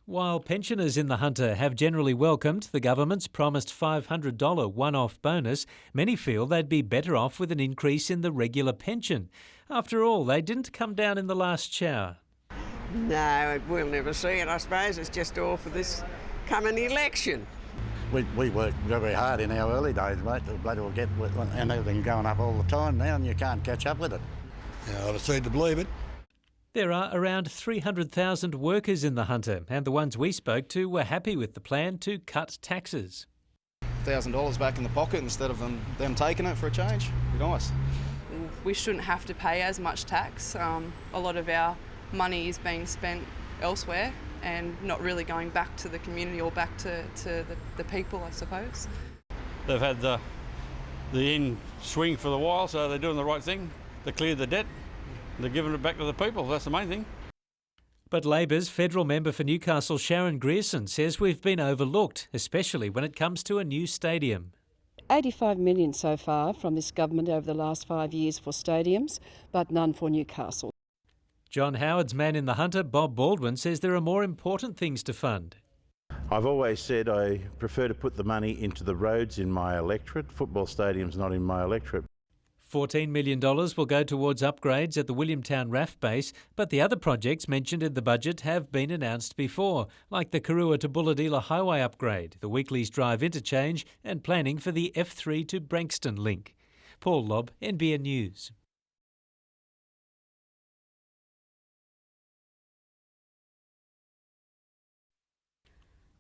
While pensioners in the Hunter have generally welcomed the government's promised $500 one-off bonus, many feel they'd be better off with an increase in the regular pension. After all, they didn't come down in the last shower. No, we'll never see it. I suppose it's just all for this coming election. We worked very hard in our early days, mate. The bloody will get and everything's going up all the time now, and you can't catch up with it. Yeah, I'd seem to believe it. There are around 300,000 workers in the Hunter, and the ones we spoke to were happy with the plan to cut taxes. $1,000 back in the pocket instead of them taking it for a change. Be nice. We shouldn't have to pay as much tax. A lot of our money is being spent elsewhere and not really going back to the community or back to the people, I suppose. They've had the in swing for a while, so they're doing the right thing. They cleared the debt. They're giving it back to the people. That's the main thing. But Labor's federal member for Newcastle, Sharon Grierson, says we've been overlooked, especially when it comes to a new stadium. $85 million so far from this government over the last 5 years for stadiums, but none for Newcastle. John Howard's man in the Hunter, Bob Baldwin, says there are more important things to fund. I've always said I prefer to put the money into the roads in my electorate. Football stadiums not in my electorate. $14 million will go towards upgrades at the Williamtown RAF base, but the other projects mentioned in the budget have been announced before, like the Karua to Bulladila highway upgrade, the Weekleys Drive interchange and planning for the F3 to Branxton link. Paul Lobb, NBN News.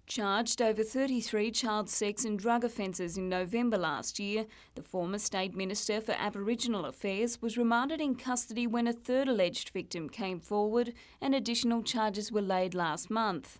Charged over 33 child sex and drug offences in November last year, the former State Minister for Aboriginal Affairs was remanded in custody when a third alleged victim came forward and additional charges were laid last month.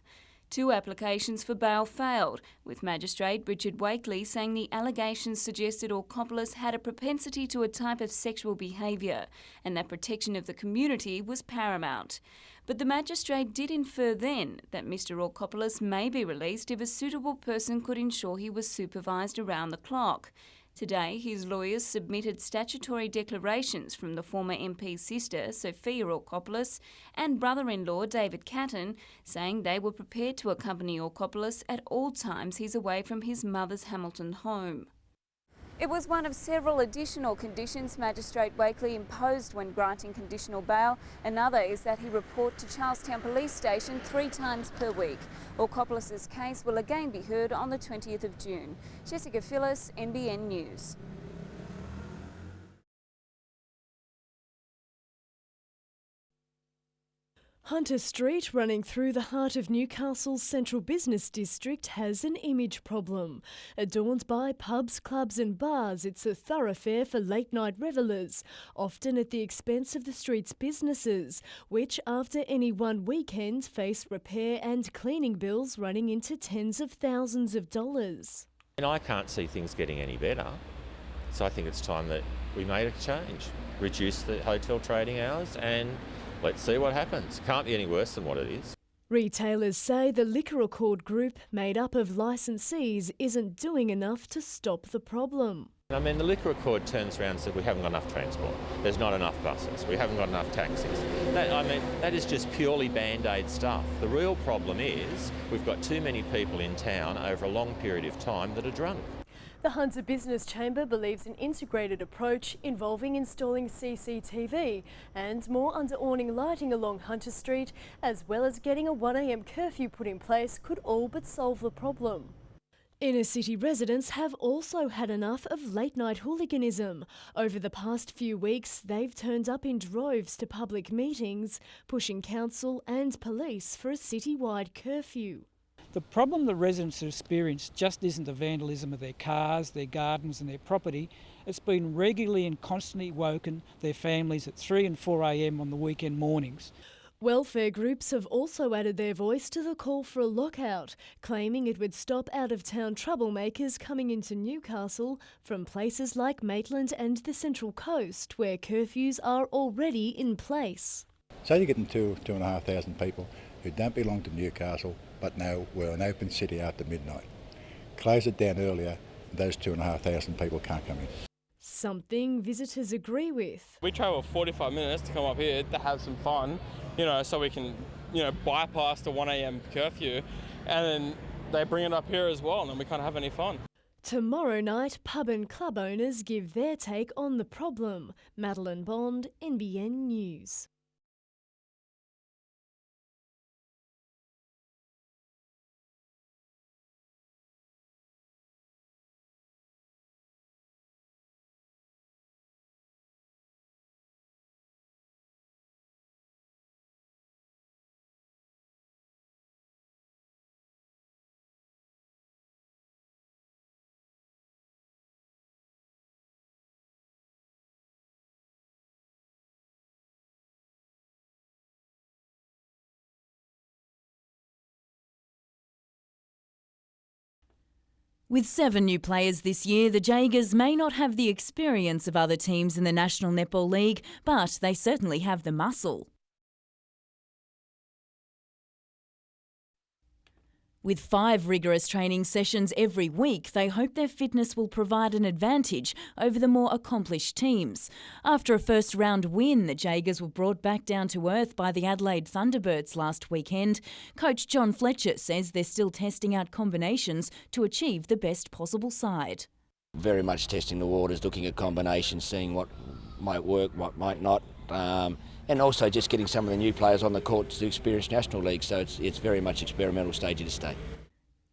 2 applications for bail failed, with Magistrate Richard Wakely saying the allegations suggested Orkopoulos had a propensity to a type of sexual behaviour and that protection of the community was paramount. But the magistrate did infer then that Mr Orkopoulos may be released if a suitable person could ensure he was supervised around the clock. Today, his lawyers submitted statutory declarations from the former MP's sister, Sophia Orkopoulos, and brother-in-law, David Catton, saying they were prepared to accompany Orkopoulos at all times he's away from his mother's Hamilton home. It was one of several additional conditions Magistrate Wakely imposed when granting conditional bail. Another is that he report to Charlestown Police Station 3 times per week. Orkopoulos' case will again be heard on the 20th of June. Jessica Phyllis, NBN News. Hunter Street, running through the heart of Newcastle's central business district, has an image problem. Adorned by pubs, clubs and bars, it's a thoroughfare for late-night revellers, often at the expense of the street's businesses, which after any one weekend face repair and cleaning bills running into tens of thousands of dollars. And I can't see things getting any better, so I think it's time that we made a change, reduce the hotel trading hours and let's see what happens. Can't be any worse than what it is. Retailers say the Liquor Accord group, made up of licensees, isn't doing enough to stop the problem. I mean, the Liquor Accord turns around and said we haven't got enough transport, there's not enough buses, we haven't got enough taxis. That is just purely band-aid stuff. The real problem is we've got too many people in town over a long period of time that are drunk. The Hunter Business Chamber believes an integrated approach involving installing CCTV and more under-awning lighting along Hunter Street, as well as getting a 1 a.m. curfew put in place, could all but solve the problem. Inner city residents have also had enough of late-night hooliganism. Over the past few weeks, they've turned up in droves to public meetings, pushing council and police for a citywide curfew. The problem the residents have experienced just isn't the vandalism of their cars, their gardens and their property. It's been regularly and constantly woken their families at 3 and 4 a.m. on the weekend mornings. Welfare groups have also added their voice to the call for a lockout, claiming it would stop out-of-town troublemakers coming into Newcastle from places like Maitland and the Central Coast, where curfews are already in place. So you're getting 2,500 people who don't belong to Newcastle, but now we're an open city after midnight. Close it down earlier, those 2,500 people can't come in. Something visitors agree with. We travel 45 minutes to come up here to have some fun, so we can bypass the 1 a.m. curfew, and then they bring it up here as well, and then we can't have any fun. Tomorrow night, pub and club owners give their take on the problem. Madeline Bond, NBN News. With 7 new players this year, the Jaegers may not have the experience of other teams in the National Netball League, but they certainly have the muscle. With 5 rigorous training sessions every week, they hope their fitness will provide an advantage over the more accomplished teams. After a first-round win, the Jaegers were brought back down to earth by the Adelaide Thunderbirds last weekend. Coach John Fletcher says they're still testing out combinations to achieve the best possible side. Very much testing the waters, looking at combinations, seeing what might work, what might not. And also just getting some of the new players on the court to experience National League, so it's very much experimental stage at this stage.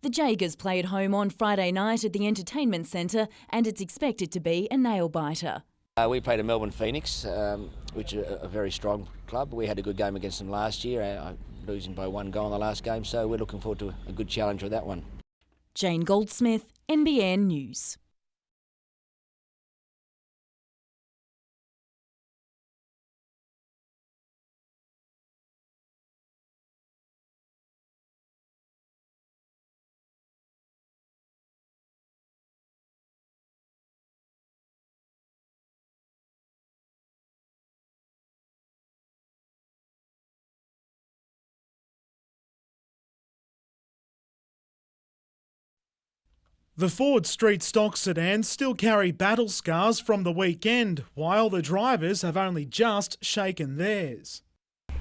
The Jaegers play at home on Friday night at the Entertainment Centre, and it's expected to be a nail-biter. We played a Melbourne Phoenix, which is a very strong club. We had a good game against them last year, losing by 1 goal in the last game, so we're looking forward to a good challenge with that one. Jane Goldsmith, NBN News. The Ford Street stock sedans still carry battle scars from the weekend, while the drivers have only just shaken theirs.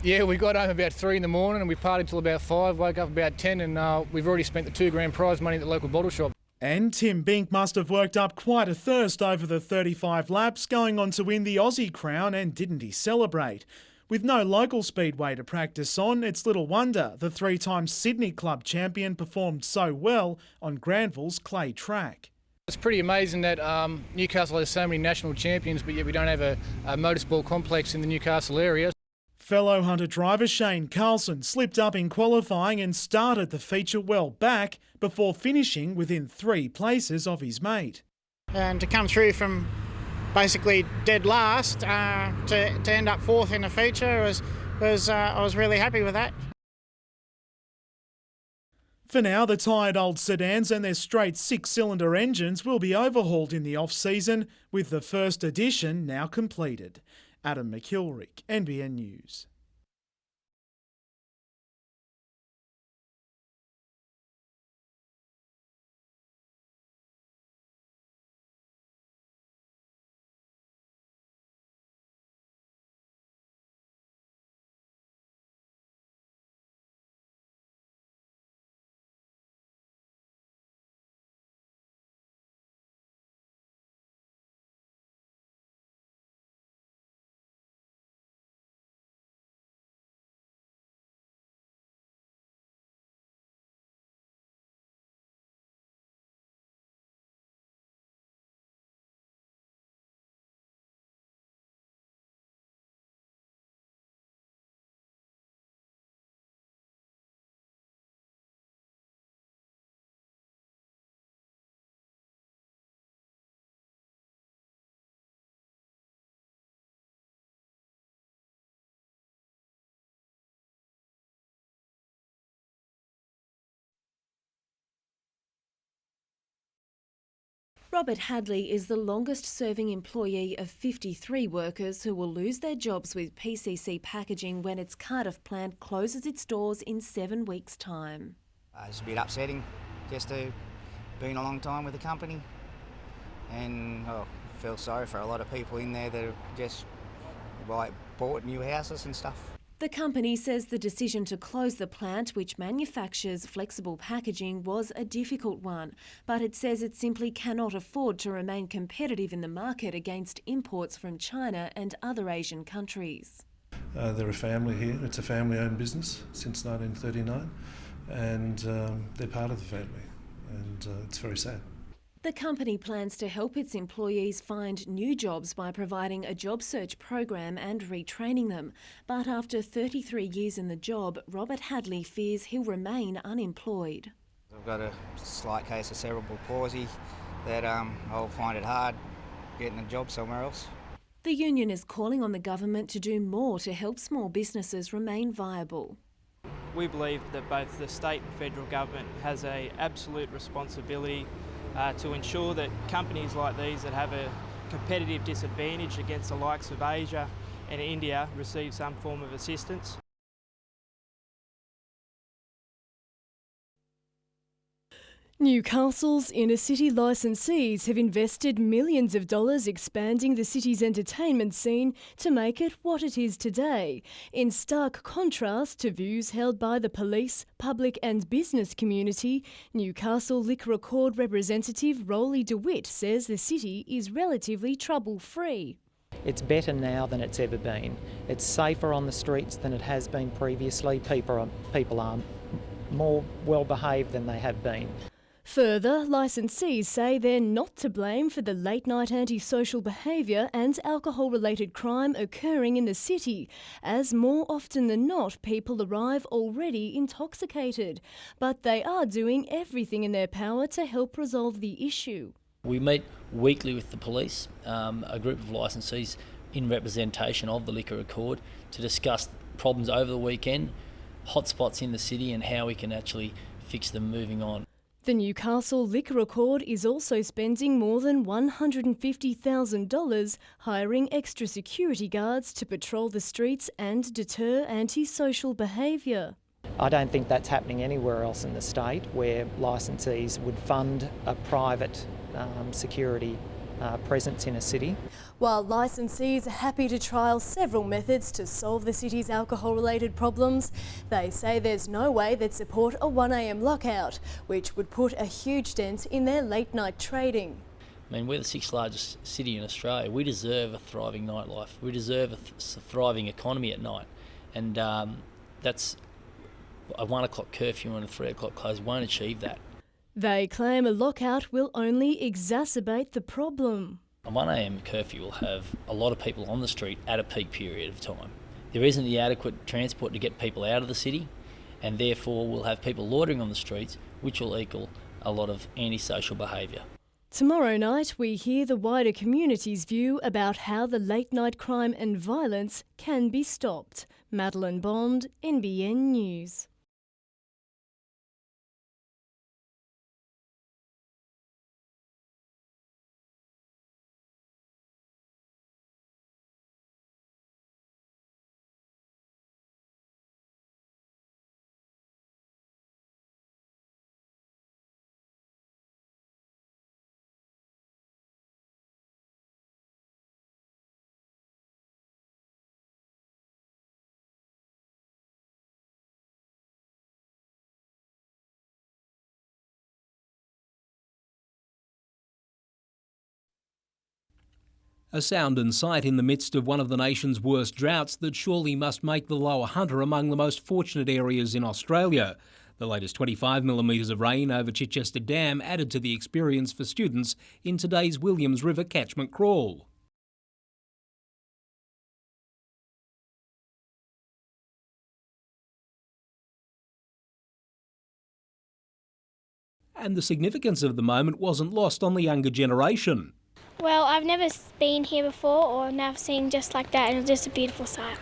Yeah, we got home about 3 in the morning and we partied till about 5, woke up about 10 and we've already spent the $2,000 prize money at the local bottle shop. And Tim Bink must have worked up quite a thirst over the 35 laps, going on to win the Aussie crown, and didn't he celebrate? With no local speedway to practice on, it's little wonder the 3-time Sydney Club champion performed so well on Granville's clay track. It's pretty amazing that Newcastle has so many national champions, but yet we don't have a motorsport complex in the Newcastle area. Fellow Hunter driver Shane Carlson slipped up in qualifying and started the feature well back before finishing within 3 places of his mate. And to come through from basically dead last to end up 4th in the feature I was really happy with that. For now, the tired old sedans and their straight 6-cylinder engines will be overhauled in the off-season, with the first edition now completed. Adam McKilrick, NBN News. Robert Hadley is the longest-serving employee of 53 workers who will lose their jobs with PCC Packaging when its Cardiff plant closes its doors in 7 weeks' time. It's a bit upsetting just to been a long time with the company, and I feel sorry for a lot of people in there that have just bought new houses and stuff. The company says the decision to close the plant, which manufactures flexible packaging, was a difficult one, but it says it simply cannot afford to remain competitive in the market against imports from China and other Asian countries. They're a family here. It's a family-owned business since 1939, and they're part of the family, and it's very sad. The company plans to help its employees find new jobs by providing a job search program and retraining them. But after 33 years in the job, Robert Hadley fears he'll remain unemployed. I've got a slight case of cerebral palsy that I'll find it hard getting a job somewhere else. The union is calling on the government to do more to help small businesses remain viable. We believe that both the state and federal government has an absolute responsibility to ensure that companies like these that have a competitive disadvantage against the likes of Asia and India receive some form of assistance. Newcastle's inner-city licensees have invested millions of dollars expanding the city's entertainment scene to make it what it is today, in stark contrast to views held by the police, public and business community. Newcastle Liquor Accord representative Rolly DeWitt says the city is relatively trouble-free. It's better now than it's ever been. It's safer on the streets than it has been previously. People are more well-behaved than they have been. Further, licensees say they're not to blame for the late-night antisocial behaviour and alcohol-related crime occurring in the city, as more often than not people arrive already intoxicated. But they are doing everything in their power to help resolve the issue. We meet weekly with the police, a group of licensees in representation of the Liquor Accord, to discuss problems over the weekend, hotspots in the city and how we can actually fix them moving on. The Newcastle Liquor Accord is also spending more than $150,000 hiring extra security guards to patrol the streets and deter antisocial behaviour. I don't think that's happening anywhere else in the state, where licensees would fund a private security presence in a city. While licensees are happy to trial several methods to solve the city's alcohol-related problems, they say there's no way they'd support a 1 a.m. lockout, which would put a huge dent in their late-night trading. I mean, we're the 6th largest city in Australia. We deserve a thriving nightlife. We deserve a thriving economy at night. And that's a 1 o'clock curfew and a 3 o'clock close won't achieve that. They claim a lockout will only exacerbate the problem. A 1 a.m. curfew will have a lot of people on the street at a peak period of time. There isn't the adequate transport to get people out of the city, and therefore we'll have people loitering on the streets, which will equal a lot of antisocial behaviour. Tomorrow night we hear the wider community's view about how the late-night crime and violence can be stopped. Madeline Bond, NBN News. A sound and sight in the midst of one of the nation's worst droughts that surely must make the Lower Hunter among the most fortunate areas in Australia. The latest 25 millimetres of rain over Chichester Dam added to the experience for students in today's Williams River catchment crawl. And the significance of the moment wasn't lost on the younger generation. Well, I've never been here before or never seen just like that, and it was just a beautiful sight.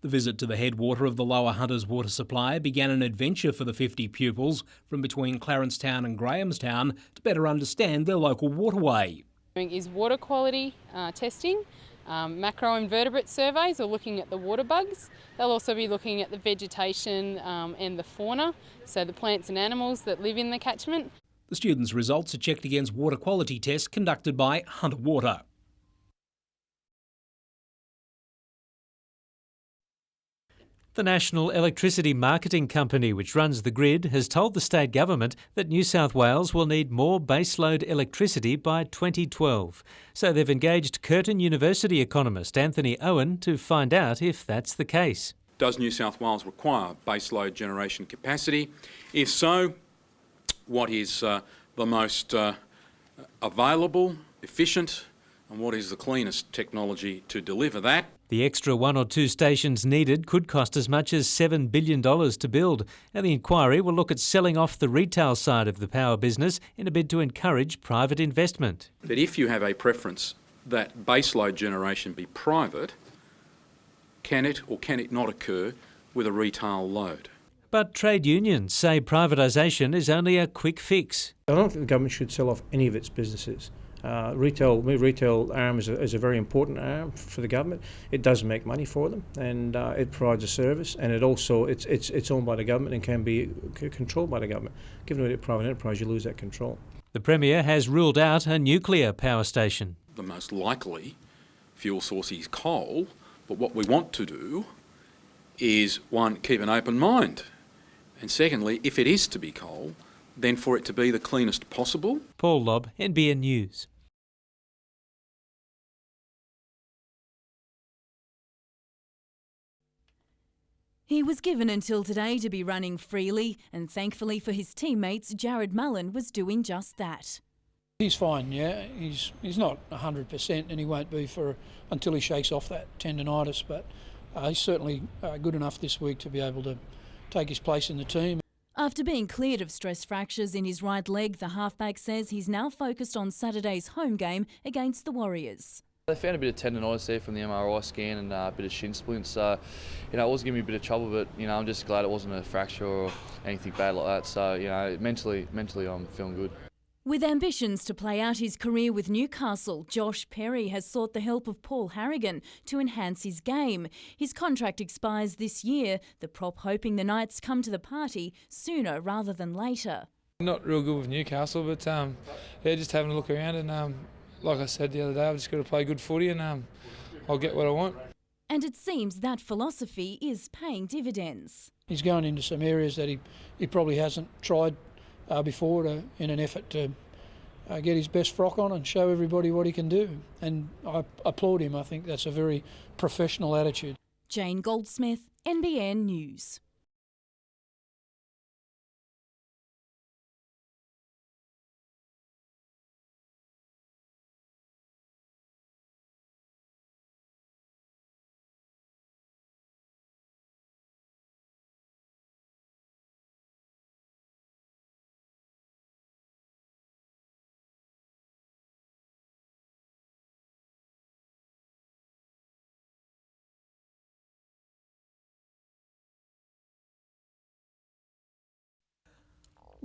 The visit to the headwater of the Lower Hunter's water supply began an adventure for the 50 pupils from between Clarencetown and Grahamstown to better understand their local waterway. Is water quality testing, macroinvertebrate surveys, or looking at the water bugs. They'll also be looking at the vegetation and the fauna, so the plants and animals that live in the catchment. The students' results are checked against water quality tests conducted by Hunter Water. The National Electricity Marketing Company, which runs the grid, has told the state government that New South Wales will need more baseload electricity by 2012. So they've engaged Curtin University economist Anthony Owen to find out if that's the case. Does New South Wales require baseload generation capacity? If so, what is the most available, efficient, and what is the cleanest technology to deliver that? The extra 1 or 2 stations needed could cost as much as $7 billion to build, and the inquiry will look at selling off the retail side of the power business in a bid to encourage private investment. But if you have a preference that baseload generation be private, can it or can it not occur with a retail load? But trade unions say privatisation is only a quick fix. I don't think the government should sell off any of its businesses. Retail arm is a very important arm for the government. It does make money for them, and it provides a service, and it's owned by the government and can be controlled by the government. Given it a private enterprise, you lose that control. The Premier has ruled out a nuclear power station. The most likely fuel source is coal, but what we want to do is, one, keep an open mind, and secondly, if it is to be coal, then for it to be the cleanest possible. Paul Lobb, NBN News. He was given until today to be running freely, and thankfully for his teammates, Jared Mullen was doing just that. He's fine, yeah. He's not 100%, and he won't be until he shakes off that tendinitis, but he's certainly good enough this week to be able to take his place in the team. After being cleared of stress fractures in his right leg, the halfback says he's now focused on Saturday's home game against the Warriors. They found a bit of tendinitis there from the MRI scan and a bit of shin splint, so it was giving me a bit of trouble, but I'm just glad it wasn't a fracture or anything bad like that. So mentally I'm feeling good. With ambitions to play out his career with Newcastle, Josh Perry has sought the help of Paul Harrigan to enhance his game. His contract expires this year, the prop hoping the Knights come to the party sooner rather than later. Not real good with Newcastle, but just having a look around, and like I said the other day, I've just got to play good footy, and I'll get what I want. And it seems that philosophy is paying dividends. He's going into some areas that he probably hasn't tried before in an effort to get his best frock on and show everybody what he can do. And I applaud him. I think that's a very professional attitude. Jane Goldsmith, NBN News.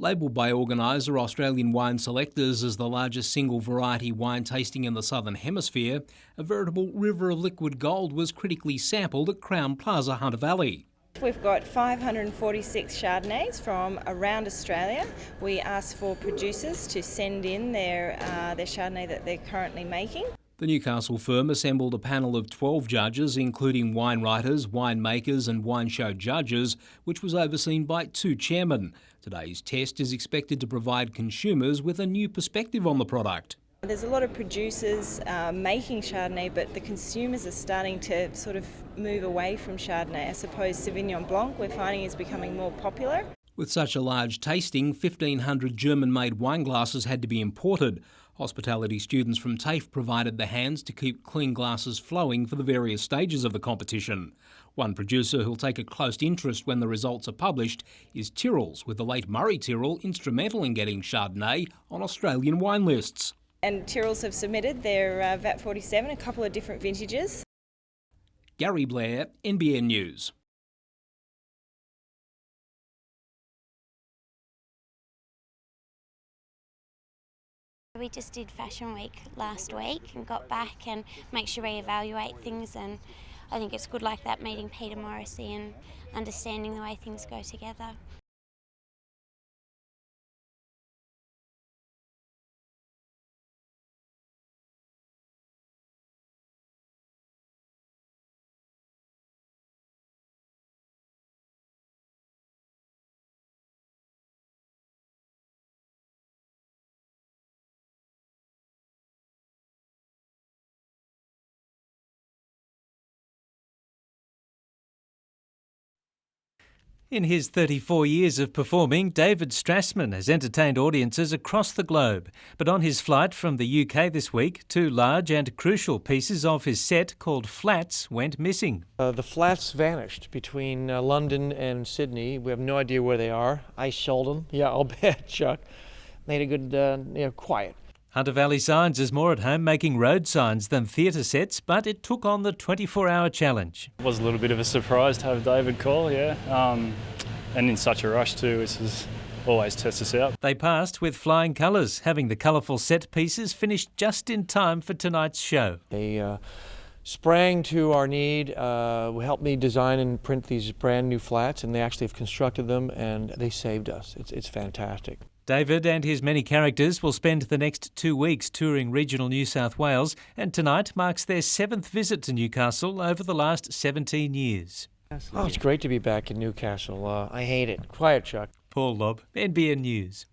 Labelled by organiser Australian Wine Selectors as the largest single variety wine tasting in the Southern Hemisphere, a veritable river of liquid gold was critically sampled at Crowne Plaza, Hunter Valley. We've got 546 Chardonnays from around Australia. We asked for producers to send in their Chardonnay that they're currently making. The Newcastle firm assembled a panel of 12 judges, including wine writers, winemakers and wine show judges, which was overseen by 2 chairmen. Today's test is expected to provide consumers with a new perspective on the product. There's a lot of producers making Chardonnay, but the consumers are starting to sort of move away from Chardonnay. I suppose Sauvignon Blanc we're finding is becoming more popular. With such a large tasting, 1,500 German-made wine glasses had to be imported. Hospitality students from TAFE provided the hands to keep clean glasses flowing for the various stages of the competition. One producer who'll take a close interest when the results are published is Tyrrell's, with the late Murray Tyrrell instrumental in getting Chardonnay on Australian wine lists. And Tyrrells have submitted their VAT 47, a couple of different vintages. Gary Blair, NBN News. We just did Fashion Week last week and got back and make sure we evaluate things, and I think it's good like that, meeting Peter Morrissey and understanding the way things go together. In his 34 years of performing, David Strassman has entertained audiences across the globe. But on his flight from the UK this week, 2 large and crucial pieces of his set called Flats went missing. The flats vanished between London and Sydney. We have no idea where they are. I sold them. Yeah, I'll bet, Chuck. Made a good, quiet. Hunter Valley Signs is more at home making road signs than theatre sets, but it took on the 24-hour challenge. It was a little bit of a surprise to have David call, yeah. And in such a rush too, which is always tests us out. They passed with flying colours, having the colourful set pieces finished just in time for tonight's show. They sprang to our need, helped me design and print these brand new flats, and they actually have constructed them, and they saved us. It's fantastic. David and his many characters will spend the next 2 weeks touring regional New South Wales, and tonight marks their 7th visit to Newcastle over the last 17 years. Oh, it's great to be back in Newcastle. I hate it. Quiet, Chuck. Paul Lobb, NBN News.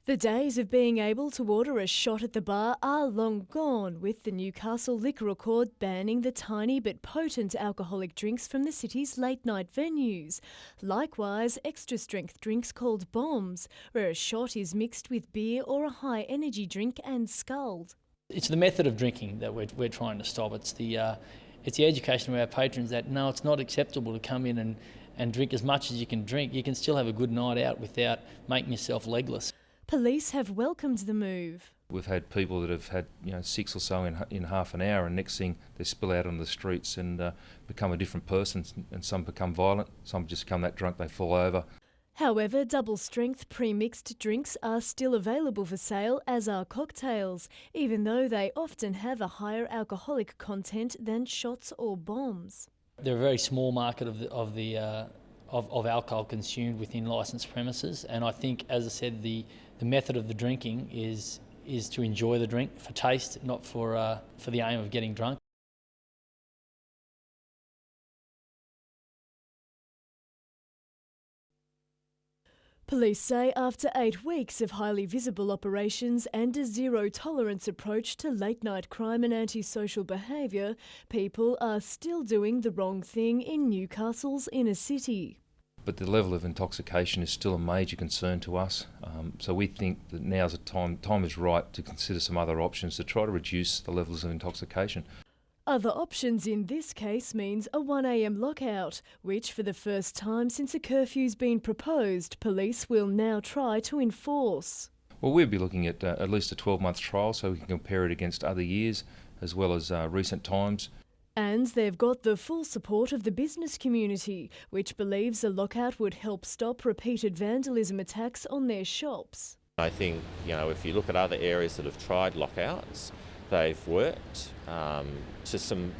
The days of being able to order a shot at the bar are long gone, with the Newcastle Liquor Accord banning the tiny but potent alcoholic drinks from the city's late-night venues. Likewise, extra-strength drinks called bombs, where a shot is mixed with beer or a high-energy drink and sculled. It's the method of drinking that we're trying to stop. It's the education of our patrons that no, it's not acceptable to come in and drink as much as you can drink. You can still have a good night out without making yourself legless. Police have welcomed the move. We've had people that have had 6 or so in half an hour, and next thing they spill out on the streets and become a different person, and some become violent, some just become that drunk they fall over. However, double-strength pre-mixed drinks are still available for sale, as are cocktails, even though they often have a higher alcoholic content than shots or bombs. They're a very small market of alcohol consumed within licensed premises, and I think, as I said, the method of the drinking is to enjoy the drink for taste, not for the aim of getting drunk. Police say after 8 weeks of highly visible operations and a zero-tolerance approach to late-night crime and antisocial behaviour, people are still doing the wrong thing in Newcastle's inner city. But the level of intoxication is still a major concern to us. So we think that now's the time is right to consider some other options to try to reduce the levels of intoxication. Other options in this case means a 1 a.m. lockout, which for the first time since a curfew's been proposed, police will now try to enforce. Well, we'll be looking at least a 12-month trial so we can compare it against other years as well as recent times. And they've got the full support of the business community, which believes a lockout would help stop repeated vandalism attacks on their shops. I think, if you look at other areas that have tried lockouts, they've worked to some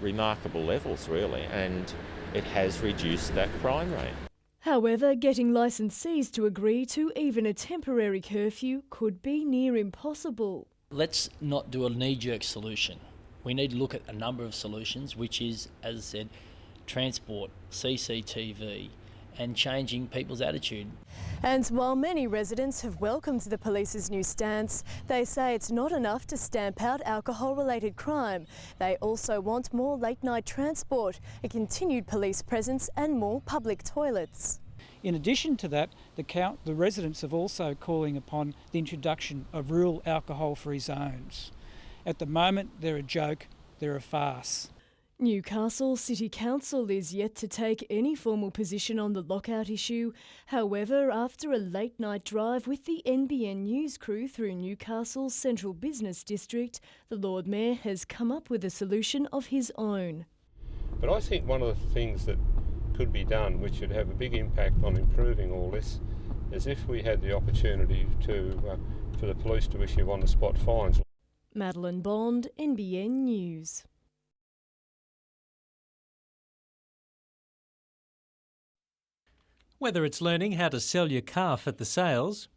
remarkable levels, really, and it has reduced that crime rate. However, getting licensees to agree to even a temporary curfew could be near impossible. Let's not do a knee-jerk solution. We need to look at a number of solutions, which is, as I said, transport, CCTV, and changing people's attitude. And while many residents have welcomed the police's new stance, they say it's not enough to stamp out alcohol-related crime. They also want more late-night transport, a continued police presence and more public toilets. In addition to that, the residents are also calling upon the introduction of rural alcohol-free zones. At the moment, they're a joke, they're a farce. Newcastle City Council is yet to take any formal position on the lockout issue. However, after a late-night drive with the NBN News crew through Newcastle's central business district, the Lord Mayor has come up with a solution of his own. But I think one of the things that could be done, which would have a big impact on improving all this, is if we had the opportunity for the police to issue on-the-spot fines. Madeline Bond, NBN News. Whether it's learning how to sell your calf at the sales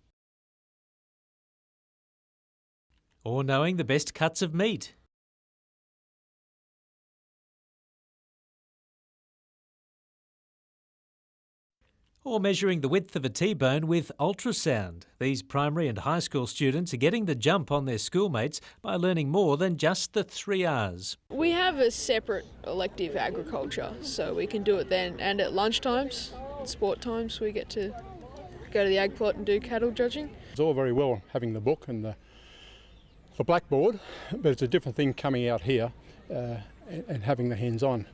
or knowing the best cuts of meat. Or measuring the width of a T-bone with ultrasound. These primary and high school students are getting the jump on their schoolmates by learning more than just the 3 R's. We have a separate elective agriculture, so we can do it then, and at lunchtimes, sport times, we get to go to the ag plot and do cattle judging. It's all very well having the book and the blackboard, but it's a different thing coming out here and having the hands-on.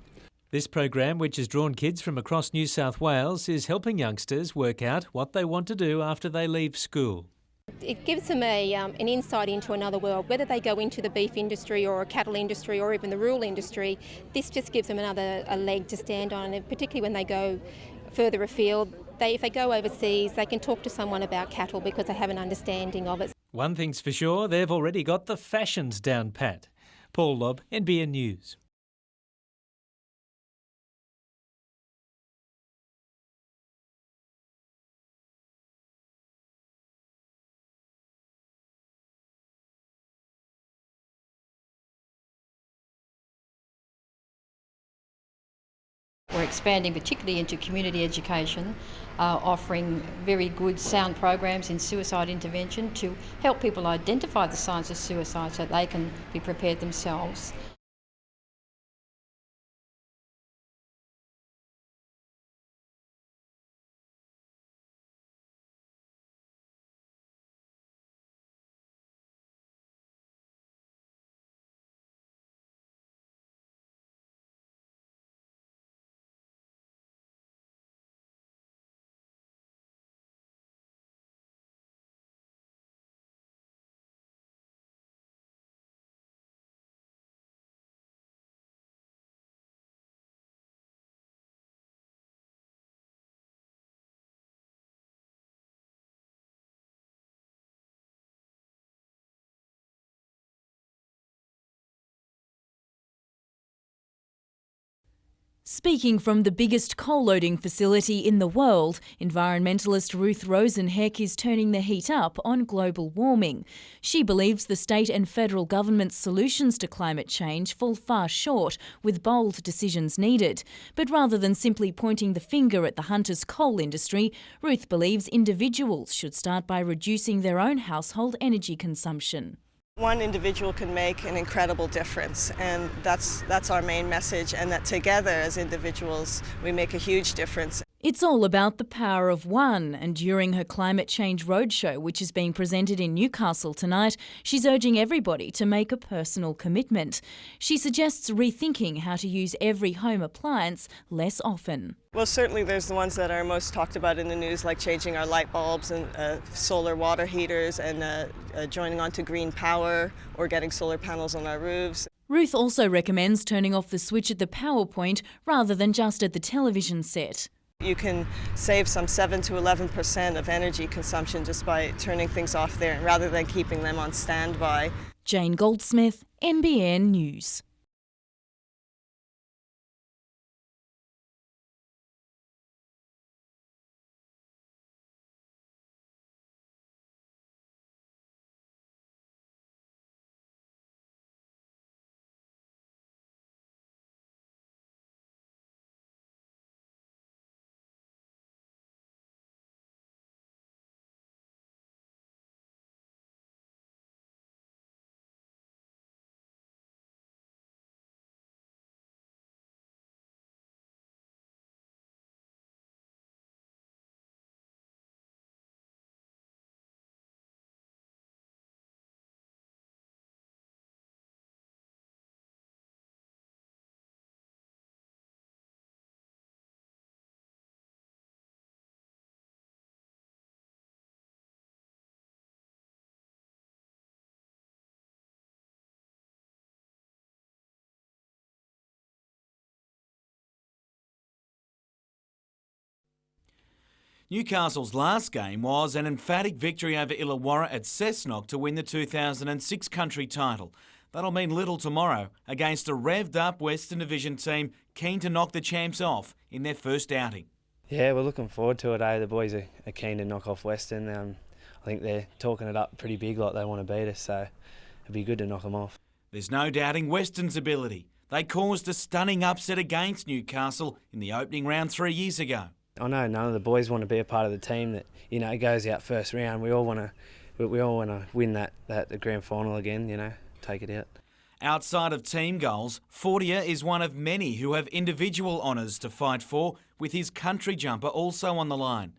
This program, which has drawn kids from across New South Wales, is helping youngsters work out what they want to do after they leave school. It gives them an insight into another world, whether they go into the beef industry or a cattle industry or even the rural industry. This just gives them a leg to stand on, and particularly when they go further afield. If they go overseas, they can talk to someone about cattle because they have an understanding of it. One thing's for sure, they've already got the fashions down pat. Paul Lobb, NBN News. We're expanding particularly into community education, offering very good sound programs in suicide intervention to help people identify the signs of suicide so they can be prepared themselves. Speaking from the biggest coal loading facility in the world, environmentalist Ruth Rosenheck is turning the heat up on global warming. She believes the state and federal government's solutions to climate change fall far short, with bold decisions needed. But rather than simply pointing the finger at the Hunter's coal industry, Ruth believes individuals should start by reducing their own household energy consumption. One individual can make an incredible difference, and that's our main message, and that together as individuals we make a huge difference. It's all about the power of one, and during her Climate Change Roadshow, which is being presented in Newcastle tonight, she's urging everybody to make a personal commitment. She suggests rethinking how to use every home appliance less often. Well, certainly there's the ones that are most talked about in the news, like changing our light bulbs and solar water heaters and joining on to green power or getting solar panels on our roofs. Ruth also recommends turning off the switch at the power point rather than just at the television set. You can save some 7 to 11% of energy consumption just by turning things off there rather than keeping them on standby. Jane Goldsmith, NBN News. Newcastle's last game was an emphatic victory over Illawarra at Cessnock to win the 2006 country title. That'll mean little tomorrow against a revved-up Western Division team keen to knock the champs off in their first outing. Yeah, we're looking forward to it, eh? The boys are keen to knock off Western. I think they're talking it up pretty big like they want to beat us, so it'd be good to knock them off. There's no doubting Western's ability. They caused a stunning upset against Newcastle in the opening round 3 years ago. I know none of the boys want to be a part of the team that, you know, goes out first round. We all want to win the grand final again, you know, take it out. Outside of team goals, Fortier is one of many who have individual honours to fight for, with his country jumper also on the line.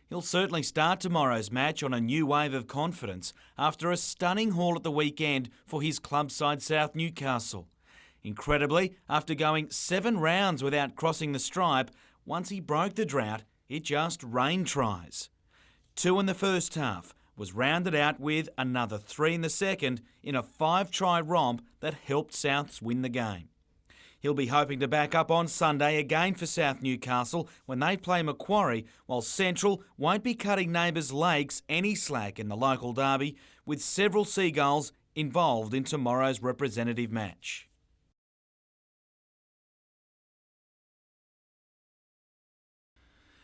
He'll certainly start tomorrow's match on a new wave of confidence after a stunning haul at the weekend for his club side South Newcastle. Incredibly, after going 7 rounds without crossing the stripe, once he broke the drought, it just rained tries. 2 in the first half, was rounded out with another 3 in the second in a 5-try romp that helped Souths win the game. He'll be hoping to back up on Sunday again for South Newcastle when they play Macquarie, while Central won't be cutting neighbours Lakes any slack in the local derby, with several Seagulls involved in tomorrow's representative match.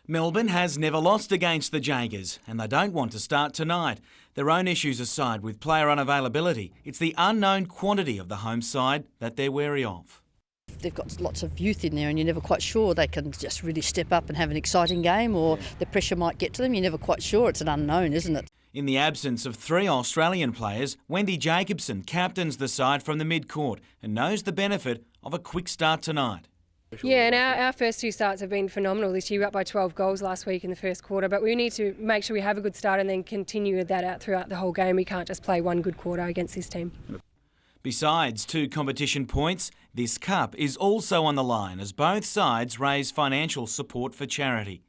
Melbourne has never lost against the Jaegers, and they don't want to start tonight. Their own issues aside with player unavailability, it's the unknown quantity of the home side that they're wary of. They've got lots of youth in there and you're never quite sure they can just really step up and have an exciting game, or the pressure might get to them. You're never quite sure. It's an unknown, isn't it? In the absence of 3 Australian players, Wendy Jacobson captains the side from the mid-court and knows the benefit of a quick start tonight. Yeah, and our first 2 starts have been phenomenal this year. We're up by 12 goals last week in the first quarter, but we need to make sure we have a good start and then continue that out throughout the whole game. We can't just play one good quarter against this team. Besides 2 competition points, this cup is also on the line as both sides raise financial support for charity.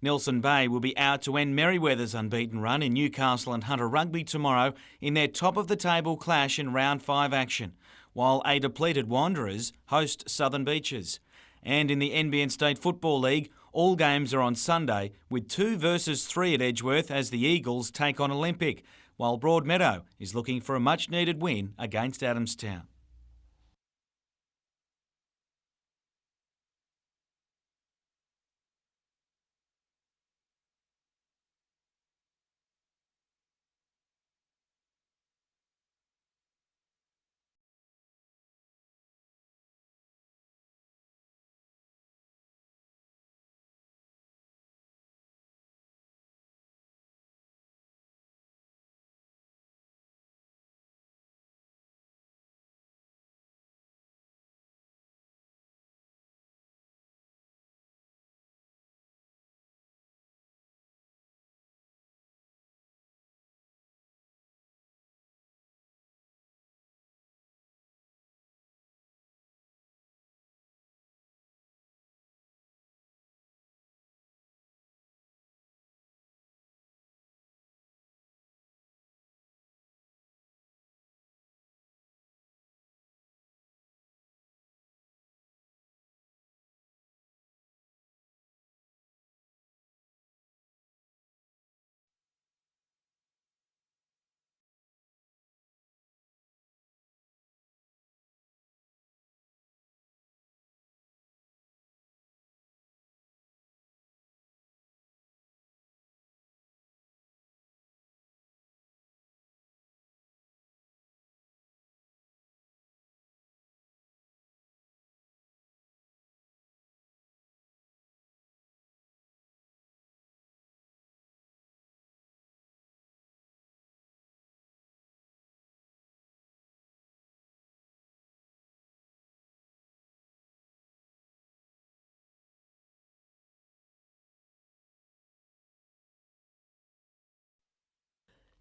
Nelson Bay will be out to end Merryweather's unbeaten run in Newcastle and Hunter Rugby tomorrow in their top-of-the-table clash in round 5 action, while a depleted Wanderers host Southern Beaches. And in the NBN State Football League, all games are on Sunday, with 2 versus 3 at Edgeworth as the Eagles take on Olympic, while Broadmeadow is looking for a much-needed win against Adamstown.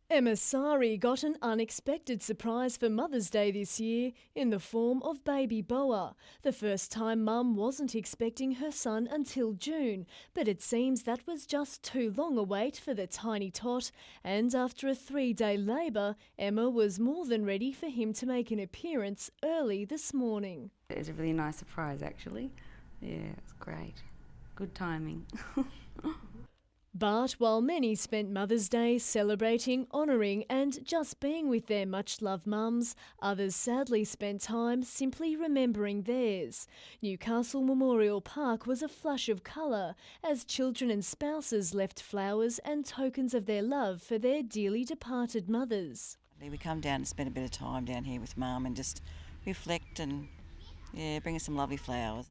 Emma Sari got an unexpected surprise for Mother's Day this year in the form of baby Boa. The first time Mum wasn't expecting her son until June, but it seems that was just too long a wait for the tiny tot, and after a 3-day labour, Emma was more than ready for him to make an appearance early this morning. It was a really nice surprise actually. Yeah, it's great. Good timing. But while many spent Mother's Day celebrating, honouring and just being with their much-loved mums, others sadly spent time simply remembering theirs. Newcastle Memorial Park was a flush of colour as children and spouses left flowers and tokens of their love for their dearly departed mothers. We come down and spend a bit of time down here with Mum and just reflect and bring us some lovely flowers.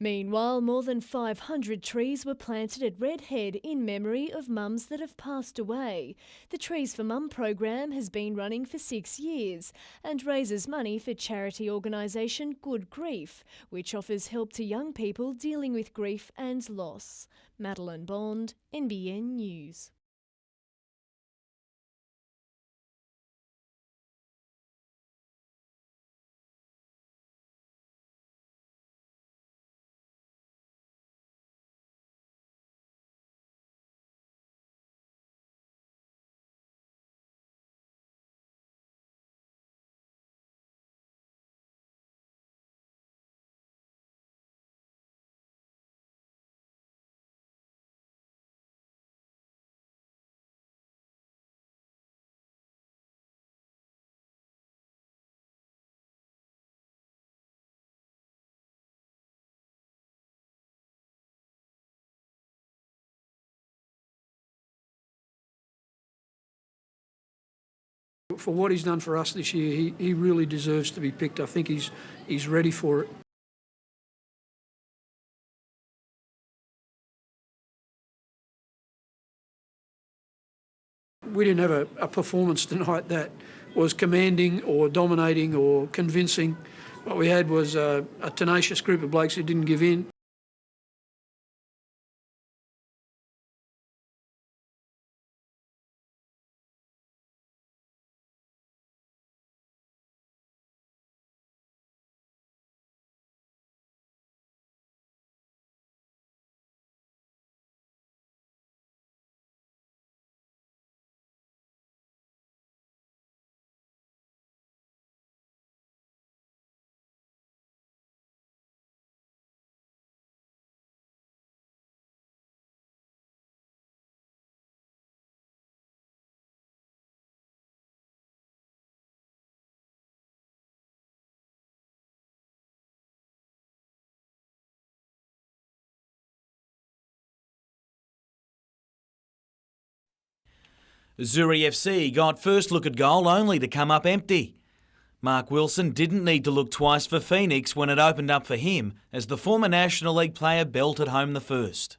Meanwhile, more than 500 trees were planted at Redhead in memory of mums that have passed away. The Trees for Mum program has been running for 6 years and raises money for charity organisation Good Grief, which offers help to young people dealing with grief and loss. Madeline Bond, NBN News. For what he's done for us this year, he really deserves to be picked. I think he's ready for it. We didn't have a performance tonight that was commanding or dominating or convincing. What we had was a tenacious group of blokes who didn't give in. Zuri FC got first look at goal only to come up empty. Mark Wilson didn't need to look twice for Phoenix when it opened up for him as the former National League player belted home the first.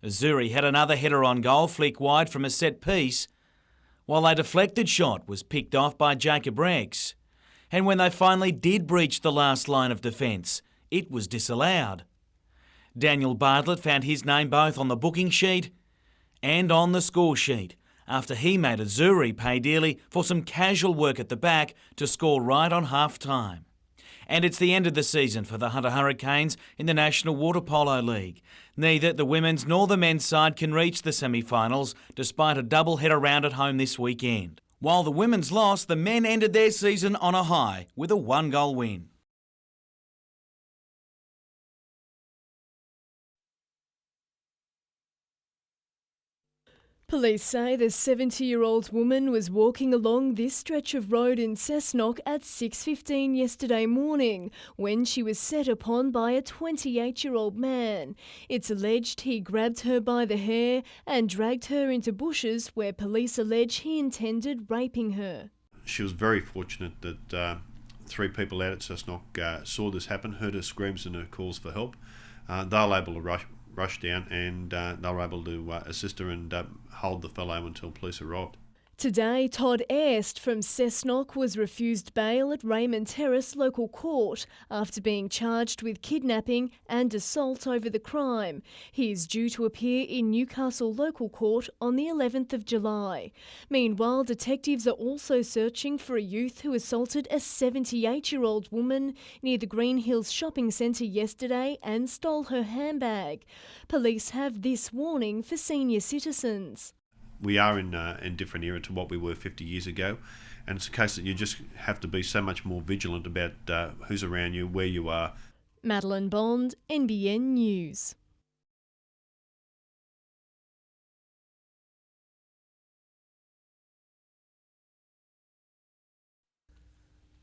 Zuri had another header on goal flick wide from a set piece, while a deflected shot was picked off by Jacob Rex. And when they finally did breach the last line of defence, it was disallowed. Daniel Bartlett found his name both on the booking sheet and on the score sheet after he made Zuri pay dearly for some casual work at the back to score right on half-time. And it's the end of the season for the Hunter Hurricanes in the National Water Polo League. Neither the women's nor the men's side can reach the semi-finals despite a double-header round at home this weekend. While the women's lost, the men ended their season on a high with a 1-goal win. Police say the 70-year-old woman was walking along this stretch of road in Cessnock at 6:15 yesterday morning when she was set upon by a 28-year-old man. It's alleged he grabbed her by the hair and dragged her into bushes where police allege he intended raping her. She was very fortunate that 3 people out at Cessnock saw this happen, heard her screams and her calls for help. They were able to rush down and they were able to assist her and hold the fellow until police arrived. Today, Todd Erst from Cessnock was refused bail at Raymond Terrace Local Court after being charged with kidnapping and assault over the crime. He is due to appear in Newcastle Local Court on the 11th of July. Meanwhile, detectives are also searching for a youth who assaulted a 78-year-old woman near the Green Hills shopping centre yesterday and stole her handbag. Police have this warning for senior citizens. We are in a different era to what we were 50 years ago, and it's a case that you just have to be so much more vigilant about who's around you, where you are. Madeline Bond, NBN News.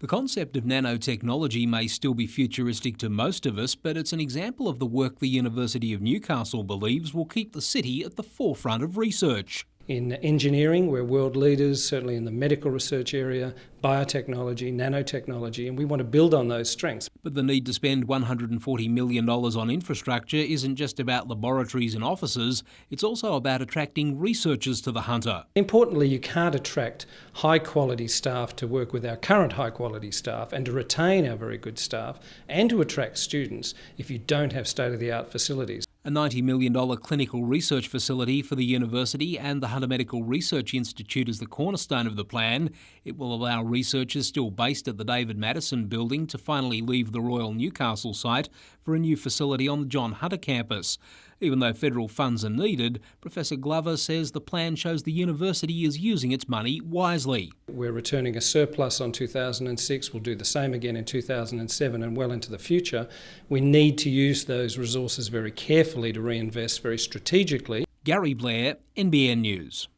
The concept of nanotechnology may still be futuristic to most of us, but it's an example of the work the University of Newcastle believes will keep the city at the forefront of research. In engineering, we're world leaders, certainly in the medical research area, biotechnology, nanotechnology, and we want to build on those strengths. But the need to spend $140 million on infrastructure isn't just about laboratories and offices, it's also about attracting researchers to the Hunter. Importantly, you can't attract high-quality staff to work with our current high-quality staff and to retain our very good staff and to attract students if you don't have state-of-the-art facilities. A $90 million clinical research facility for the university and the Hunter Medical Research Institute is the cornerstone of the plan. It will allow researchers still based at the David Madison building to finally leave the Royal Newcastle site for a new facility on the John Hunter campus. Even though federal funds are needed, Professor Glover says the plan shows the university is using its money wisely. We're returning a surplus on 2006. We'll do the same again in 2007 and well into the future. We need to use those resources very carefully to reinvest very strategically. Gary Blair, NBN News.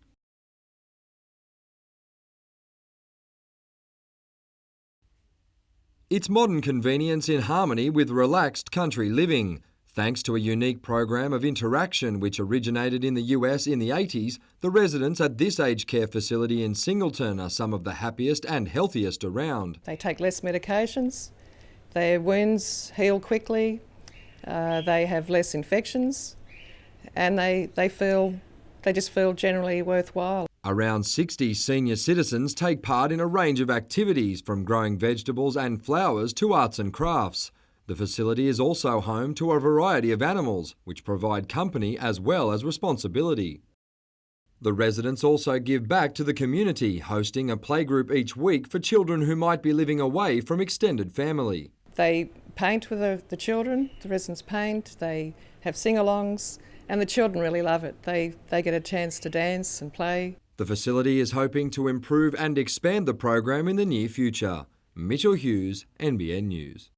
It's modern convenience in harmony with relaxed country living. Thanks to a unique program of interaction which originated in the US in the 80s, the residents at this aged care facility in Singleton are some of the happiest and healthiest around. They take less medications, their wounds heal quickly, they have less infections, and they just feel generally worthwhile. Around 60 senior citizens take part in a range of activities, from growing vegetables and flowers to arts and crafts. The facility is also home to a variety of animals, which provide company as well as responsibility. The residents also give back to the community, hosting a playgroup each week for children who might be living away from extended family. They paint with the children, the residents paint, they have sing-alongs, and the children really love it. They get a chance to dance and play. The facility is hoping to improve and expand the program in the near future. Mitchell Hughes, NBN News.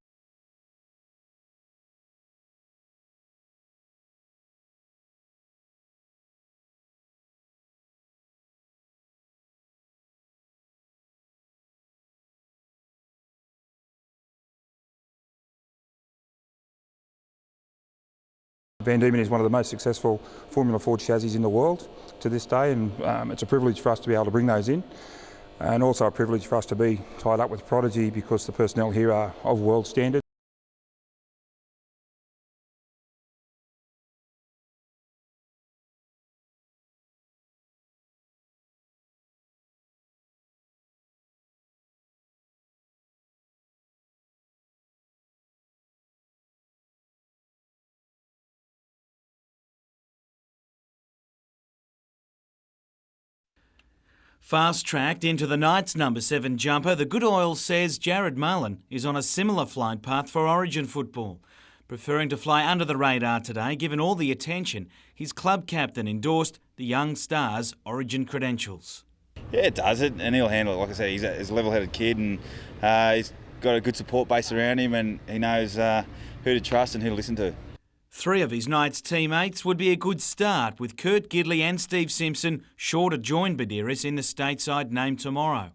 Van Diemen is one of the most successful Formula Ford chassis in the world to this day, and it's a privilege for us to be able to bring those in, and also a privilege for us to be tied up with Prodigy because the personnel here are of world standard. Fast-tracked into the Knights' number 7 jumper, the Good Oil says Jared Mullen is on a similar flight path for Origin football. Preferring to fly under the radar today, given all the attention, his club captain endorsed the young star's Origin credentials. Yeah, it does it, and he'll handle it. Like I said, he's a level-headed kid, and he's got a good support base around him, and he knows who to trust and who to listen to. 3 of his Knights teammates would be a good start, with Kurt Gidley and Steve Simpson sure to join Badiris in the stateside name tomorrow.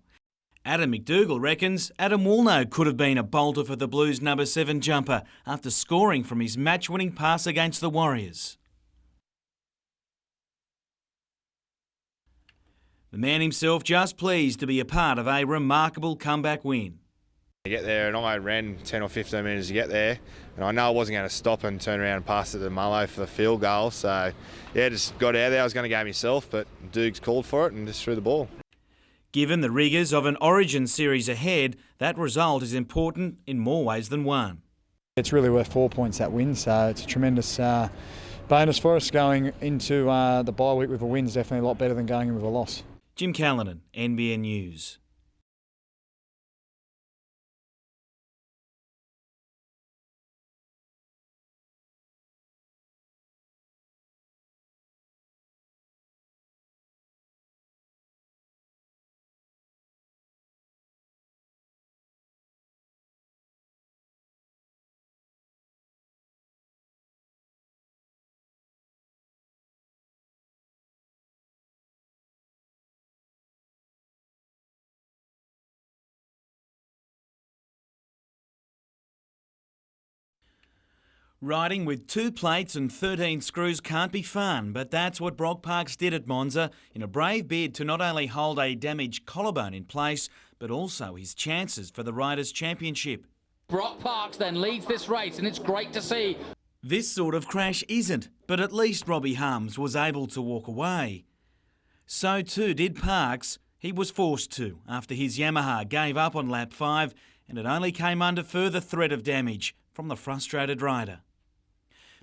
Adam McDougall reckons Adam Woolnough could have been a bolter for the Blues number 7 jumper after scoring from his match-winning pass against the Warriors. The man himself just pleased to be a part of a remarkable comeback win. I get there and I ran 10 or 15 metres to get there, and I know I wasn't going to stop and turn around and pass it to Mullo for the field goal, so yeah, just got out there. I was going to go myself, but Dukes called for it and just threw the ball. Given the rigours of an Origin series ahead, that result is important in more ways than one. It's really worth 4 points, that win, so it's a tremendous bonus for us. Going into the bye week with a win is definitely a lot better than going in with a loss. Jim Callanan, NBN News. Riding with 2 plates and 13 screws can't be fun, but that's what Brock Parks did at Monza in a brave bid to not only hold a damaged collarbone in place, but also his chances for the Riders' Championship. Brock Parks then leads this race, and it's great to see. This sort of crash isn't, but at least Robbie Harms was able to walk away. So too did Parks. He was forced to after his Yamaha gave up on lap 5, and it only came under further threat of damage from the frustrated rider.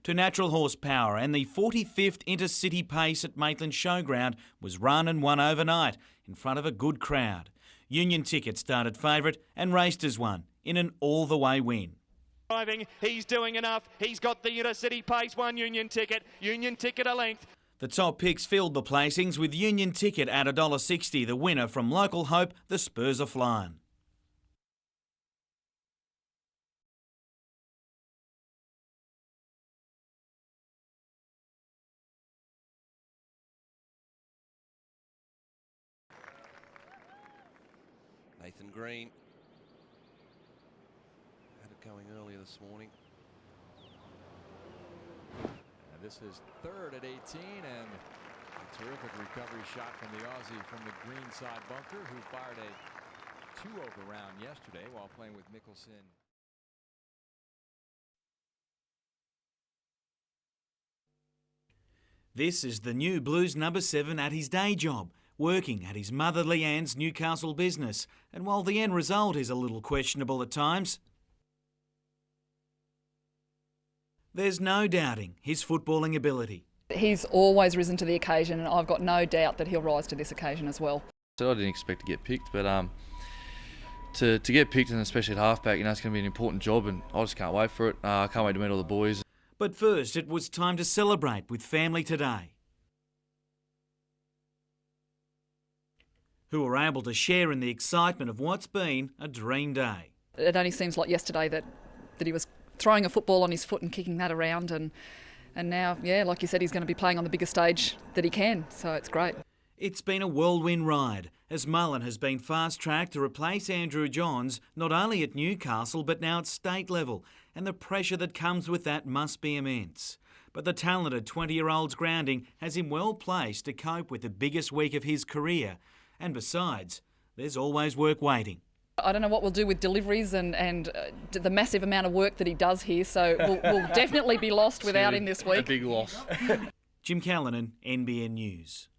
To natural horsepower, and the 45th intercity pace at Maitland Showground was run and won overnight in front of a good crowd. Union Ticket started favourite and raced as one in an all-the-way win. Driving, he's doing enough. He's got the intercity pace, one Union Ticket a length. The top picks filled the placings with Union Ticket at $1.60, the winner from local hope, the Spurs are flying. Nathan Green had it going earlier this morning. And this is third at 18, and a terrific recovery shot from the Aussie from the green side bunker, who fired a 2-over round yesterday while playing with Mickelson. This is the new Blues number 7 at his day job, working at his mother Leanne's Newcastle business. And while the end result is a little questionable at times, there's no doubting his footballing ability. He's always risen to the occasion, and I've got no doubt that he'll rise to this occasion as well. So I didn't expect to get picked, but to get picked, and especially at halfback, you know, it's going to be an important job, and I just can't wait for it. I can't wait to meet all the boys. But first, it was time to celebrate with family today, who were able to share in the excitement of what's been a dream day. It only seems like yesterday that he was throwing a football on his foot and kicking that around, and now, yeah, like you said, he's going to be playing on the biggest stage that he can, so it's great. It's been a whirlwind ride, as Mullen has been fast-tracked to replace Andrew Johns, not only at Newcastle but now at state level, and the pressure that comes with that must be immense. But the talented 20-year-old's grounding has him well placed to cope with the biggest week of his career, and besides, there's always work waiting. I don't know what we'll do with deliveries and the massive amount of work that he does here, so we'll definitely be lost without him this week. A big loss. Jim Callanan, NBN News.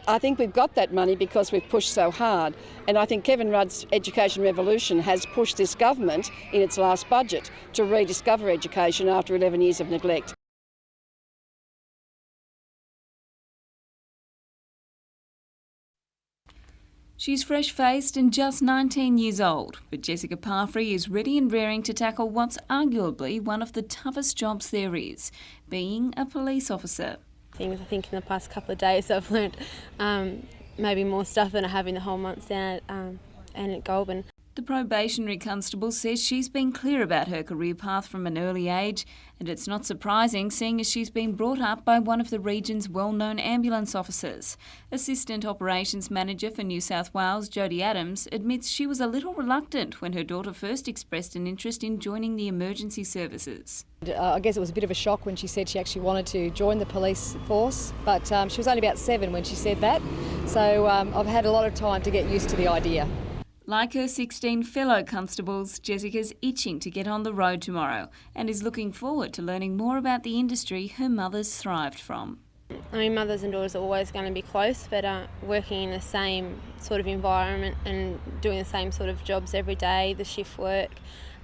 I think we've got that money because we've pushed so hard, and I think Kevin Rudd's Education Revolution has pushed this government in its last budget to rediscover education after 11 years of neglect. She's fresh-faced and just 19 years old, but Jessica Parfrey is ready and raring to tackle what's arguably one of the toughest jobs there is, being a police officer. I think in the past couple of days I've learnt maybe more stuff than I have in the whole months down and at Goulburn. The probationary constable says she's been clear about her career path from an early age, and it's not surprising seeing as she's been brought up by one of the region's well-known ambulance officers. Assistant Operations Manager for New South Wales, Jodie Adams, admits she was a little reluctant when her daughter first expressed an interest in joining the emergency services. I guess it was a bit of a shock when she said she actually wanted to join the police force, but she was only about 7 when she said that, so I've had a lot of time to get used to the idea. Like her 16 fellow constables, Jessica's itching to get on the road tomorrow and is looking forward to learning more about the industry her mother's thrived from. I mean, mothers and daughters are always going to be close, but working in the same sort of environment and doing the same sort of jobs every day, the shift work,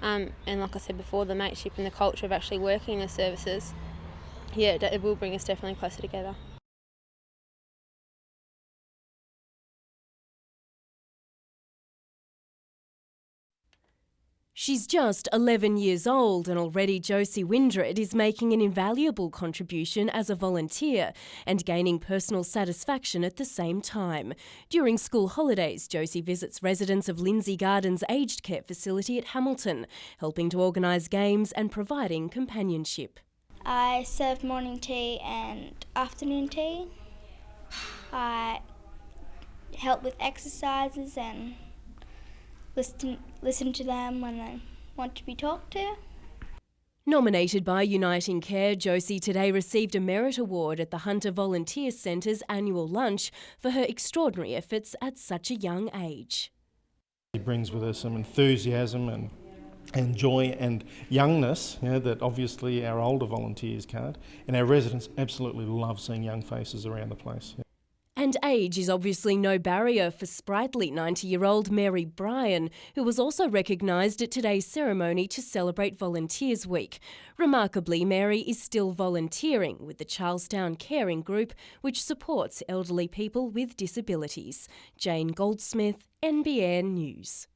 and like I said before, the mateship and the culture of actually working in the services, yeah, it will bring us definitely closer together. She's just 11 years old and already Josie Windred is making an invaluable contribution as a volunteer and gaining personal satisfaction at the same time. During school holidays, Josie visits residents of Lindsay Gardens aged care facility at Hamilton, helping to organise games and providing companionship. I serve morning tea and afternoon tea. I help with exercises and listen to them when they want to be talked to. Nominated by Uniting Care, Josie today received a Merit Award at the Hunter Volunteer Centre's annual lunch for her extraordinary efforts at such a young age. She brings with her some enthusiasm and joy and youngness, that obviously our older volunteers can't, and our residents absolutely love seeing young faces around the place. And age is obviously no barrier for sprightly 90-year-old Mary Bryan, who was also recognised at today's ceremony to celebrate Volunteers Week. Remarkably, Mary is still volunteering with the Charlestown Caring Group, which supports elderly people with disabilities. Jane Goldsmith, NBN News.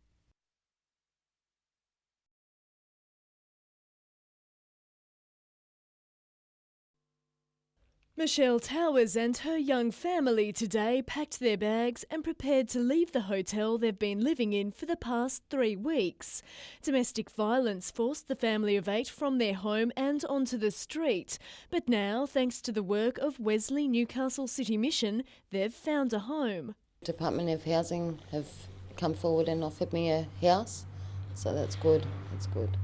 Michelle Towers and her young family today packed their bags and prepared to leave the hotel they've been living in for the past 3 weeks. Domestic violence forced the family of 8 from their home and onto the street. But now, thanks to the work of Wesley Newcastle City Mission, they've found a home. Department of Housing have come forward and offered me a house, so that's good. It's good.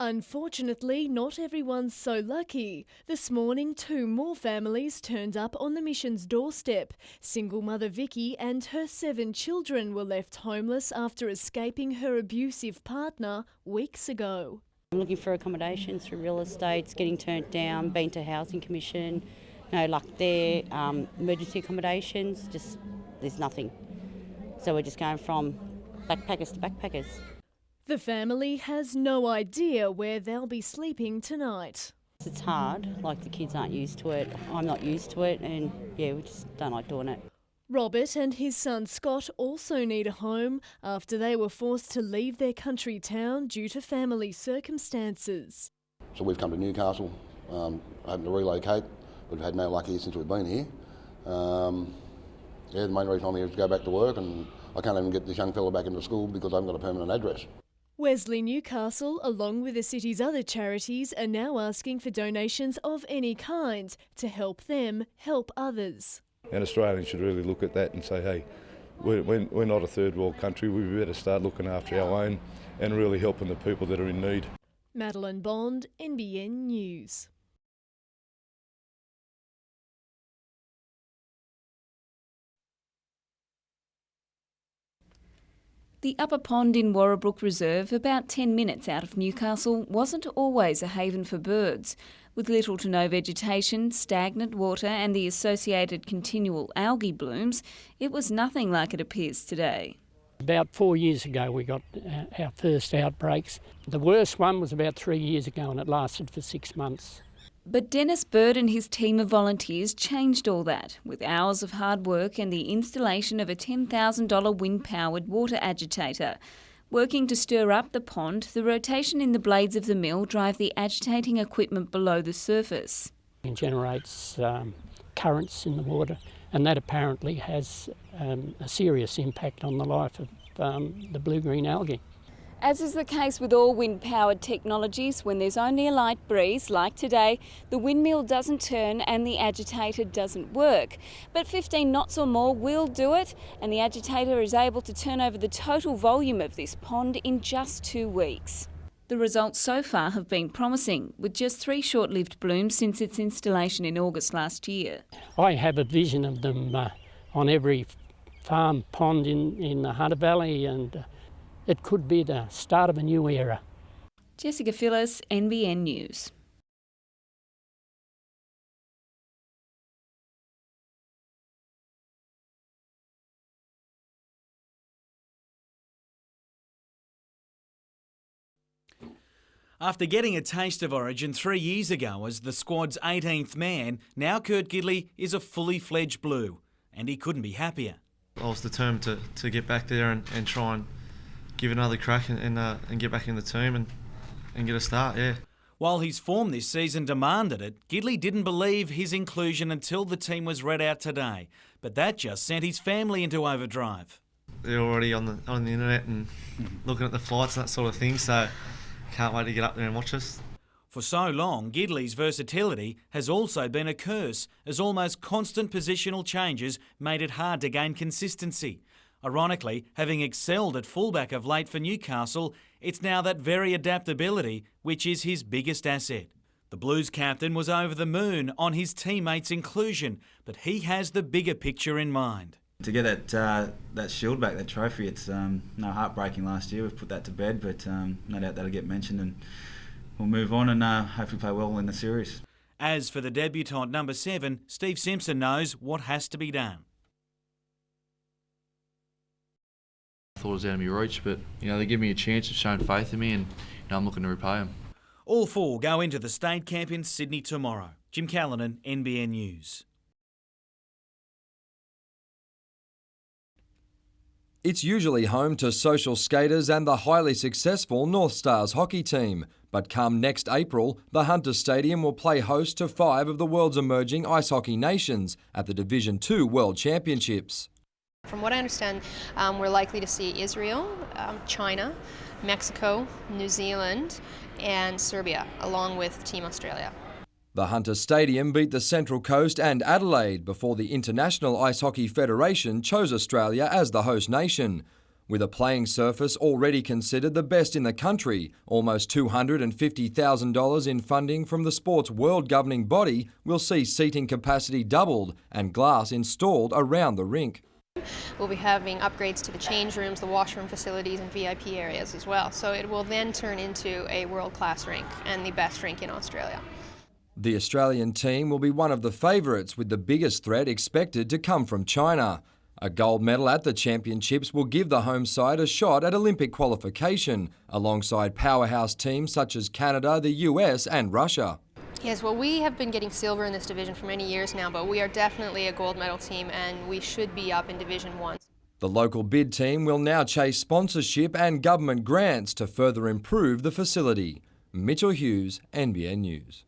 Unfortunately, not everyone's so lucky. This morning, 2 more families turned up on the mission's doorstep. Single mother Vicky and her 7 children were left homeless after escaping her abusive partner weeks ago. I'm looking for accommodations through real estate, getting turned down, been to Housing Commission, no luck there, emergency accommodations, just there's nothing. So we're just going from backpackers to backpackers. The family has no idea where they'll be sleeping tonight. It's hard, like the kids aren't used to it, I'm not used to it, and yeah, we just don't like doing it. Robert and his son Scott also need a home after they were forced to leave their country town due to family circumstances. So we've come to Newcastle, hoping to relocate. We've had no luck here since we've been here. The main reason I'm here is to go back to work, and I can't even get this young fella back into school because I haven't got a permanent address. Wesley Newcastle, along with the city's other charities, are now asking for donations of any kind to help them help others. And Australians should really look at that and say, hey, we're not a third world country, we better start looking after our own and really helping the people that are in need. Madeline Bond, NBN News. The upper pond in Warrabrook Reserve, about 10 minutes out of Newcastle, wasn't always a haven for birds. With little to no vegetation, stagnant water and the associated continual algae blooms, it was nothing like it appears today. About 4 years ago we got our first outbreaks. The worst one was about 3 years ago and it lasted for 6 months. But Dennis Bird and his team of volunteers changed all that with hours of hard work and the installation of a $10,000 wind-powered water agitator. Working to stir up the pond, the rotation in the blades of the mill drive the agitating equipment below the surface. It generates currents in the water, and that apparently has a serious impact on the life of the blue-green algae. As is the case with all wind-powered technologies, when there's only a light breeze, like today, the windmill doesn't turn and the agitator doesn't work. But 15 knots or more will do it, and the agitator is able to turn over the total volume of this pond in just 2 weeks. The results so far have been promising, with just 3 short-lived blooms since its installation in August last year. I have a vision of them on every farm pond in the Hunter Valley, and it could be the start of a new era. Jessica Phyllis, NBN News. After getting a taste of Origin 3 years ago as the squad's 18th man, now Kurt Gidley is a fully fledged Blue, and he couldn't be happier. I was determined to get back there and try and give it another crack and get back in the team and get a start, yeah. While his form this season demanded it, Gidley didn't believe his inclusion until the team was read out today, but that just sent his family into overdrive. They're already on the internet and looking at the flights and that sort of thing, so can't wait to get up there and watch us. For so long, Gidley's versatility has also been a curse, as almost constant positional changes made it hard to gain consistency. Ironically, having excelled at fullback of late for Newcastle, it's now that very adaptability which is his biggest asset. The Blues captain was over the moon on his teammates' inclusion, but he has the bigger picture in mind. To get that shield back, that trophy, it's heartbreaking last year. We've put that to bed, but no doubt that'll get mentioned and we'll move on and hopefully play well in the series. As for the debutant number 7, Steve Simpson knows what has to be done. I thought it was out of my reach, but they give me a chance, have shown faith in me, and I'm looking to repay them. All 4 go into the state camp in Sydney tomorrow. Jim Callanan, NBN News. It's usually home to social skaters and the highly successful North Stars hockey team. But come next April, the Hunter Stadium will play host to 5 of the world's emerging ice hockey nations at the Division 2 World Championships. From what I understand, we're likely to see Israel, China, Mexico, New Zealand and Serbia, along with Team Australia. The Hunter Stadium beat the Central Coast and Adelaide before the International Ice Hockey Federation chose Australia as the host nation. With a playing surface already considered the best in the country, almost $250,000 in funding from the sport's world governing body will see seating capacity doubled and glass installed around the rink. We'll be having upgrades to the change rooms, the washroom facilities and VIP areas as well. So it will then turn into a world-class rink and the best rink in Australia. The Australian team will be one of the favourites, with the biggest threat expected to come from China. A gold medal at the championships will give the home side a shot at Olympic qualification, alongside powerhouse teams such as Canada, the US and Russia. Yes, well, we have been getting silver in this division for many years now, but we are definitely a gold medal team and we should be up in Division 1. The local bid team will now chase sponsorship and government grants to further improve the facility. Mitchell Hughes, NBN News.